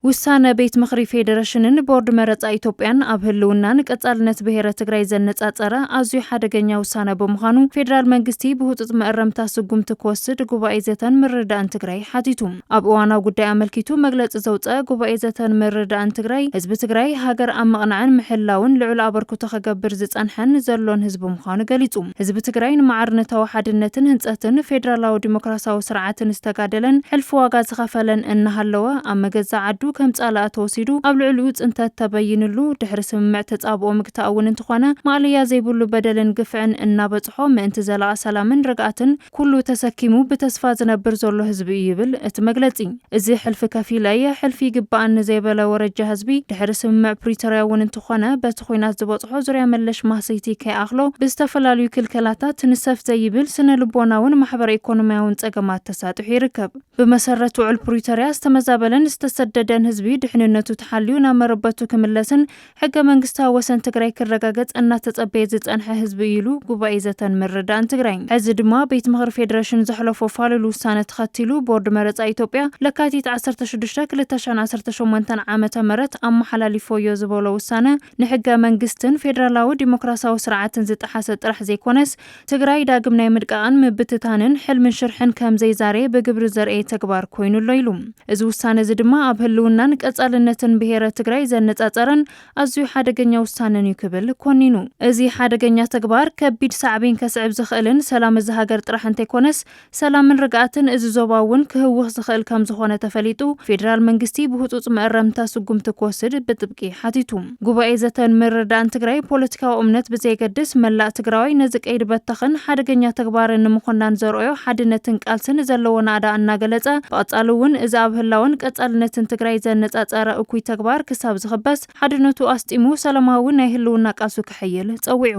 ውሳነ ቤት ምኽሪ ፌደሬሽንን ቦርድ መረጻ ኢትዮጵያን ኣብ ህልውናን ቀጻልነት ብሔረ ትግራይ ዘነጻጸረ ኣዝዩ ሓደገኛ ውሳነ ብምዃኑ ፌደራል መንግስቲ ብህጡጥ መእረምታ ስጉምቲ ክወስድ ጉባኤ ዘተን ምርዳእን ትግራይ ሓቲቱ። ኣብ እዋናዊ ጉዳይ ኣመልኪቱ መግለጺ ዘውፅአ ጉባኤ ዘተን ምርዳእን ትግራይ ህዝቢ ትግራይ ሃገር ኣብ ምቕናዕን ምሕላውን ልዑል ኣበርክቶ ከገብር ዝጸንሐን ዘሎን ህዝቢ ምዃኑ ገሊጹ። ህዝቢ ትግራይ ንማዕርነታዊ ሓድነትን ህንጸትን ፌደራላዊ ዲሞክራሲያዊ ስርዓትን ዝተጋደለን ሕልፊ ዋጋ ዝኸፈለን እናሃለወ ኣብ መገዛ ዓዱ ከም ጻልኣ ተወሲዱ ኣብ ልዕሊኡ ጽንተት ተበይንሉ ድሕሪ ስምምዕ ተጻብኦ ምግታእ እውን እንትኾነ ማዕልያ ዘይብሉ በደልን ግፍዕን እናበጽሖ ምእንቲ ዘላቒ ሰላምን ርግኣትን ኩሉ ተሰኪሙ ብተስፋ ዝነብር ዘሎ ህዝቢ ይብል እቲ መግለጺ። እዚ ሕልፊ ከፊል እየ ሕልፊ ይግባእኒ ዘይበለ ወረጃ ህዝቢ ድሕሪ ስምምዕ ፕሪቶርያ እውን እንትኾነ በቲ ኩናት ዝበጽሖ ዙርያ መለሽ ማሰይቲ ከይኣኽሎ ብዝተፈላለዩ ክልከላታት ንሰፍ ዘይብል ስነ ልቦናውን ማሕበራዊ ኢኮኖሚያውን ጸገማት ተሳጢሑ ይርከብ። ብመሰረት ውዕል ፕሪቶርያ ዝተመዛበለን ዝተሰደደን ህዝቢ ድሕንነቱ ተሓልዩ ናብ መረበቱ ክምለስን ሕገ መንግስታዊ ወሰን ትግራይ ክረጋገጽ እናተጸበየ ዝጸንሐ ህዝቢ ኢሉ ጉባኤ ዘተን ምርዳእን ትግራይ። ሕዚ ድማ ቤት ምኽሪ ፌደሬሽን ዘሕለፎ ፋልሉ ውሳነ ተኸቲሉ ቦርድ መረጻ ኢትዮጵያ ለካቲት 16/2018 ዓመተ ምህረት ኣመሓላሊፎዮ ዝበሎ ውሳነ ንሕገ መንግስትን ፌደራላዊ ዲሞክራሲያዊ ስርዓትን ዝጠሓሰ ጥራሕ ዘይኮነስ ትግራይ ዳግም ናይ ምድቃቕን ምብትታንን ሕልምን ሽርሕን ከም ዘይዛረየ ብግብሪ ዘርአየ ተግባር ኮይኑሎ ኢሉ። እዚ ውሳነ እዚ ድማ ኣብ ህልውናን ቀጻልነትን ብሔረ ትግራይ ዘነጻጸረን ኣዝዩ ሓደገኛ ውሳነን እዩ ክብል ኮኒኑ። እዚ ሓደገኛ ተግባር ከቢድ ሳዕቤን ከስዕብ ዝኽእልን ሰላም እዚ ሃገር ጥራሕ እንተይኮነስ ሰላምን ርግኣትን እዚ ዞባ እውን ክህውኽ ዝኽእል ከም ዝኾነ ተፈሊጡ ፌደራል መንግስቲ ብህጡጥ መእረምታ ስጉምቲ ክወስድ ብጥብቂ ሓቲቱ። ጉባኤ ዘተን ምርዳእን ትግራይ ፖለቲካዊ እምነት ብዘይገድስ መላእ ትግራዋይ ነዚ ቀይዲ በተኽን ሓደገኛ ተግባርን ንምኾናን ዘርአዮ ሓድነትን ቃልስን ዘለዎ ናዳ እናገለጸ ብቐጻሊ እውን እዚ ኣብ ህላውን ቀጻልነትን ትግራይ ዘነጻጸረ እኩይ ተግባር ክሳብ ዝኽበስ ሓድነቱ ኣስጢሙ ሰላማዊ ናይ ህልውና ቃልሱ ክሕይል ጸዊዑ።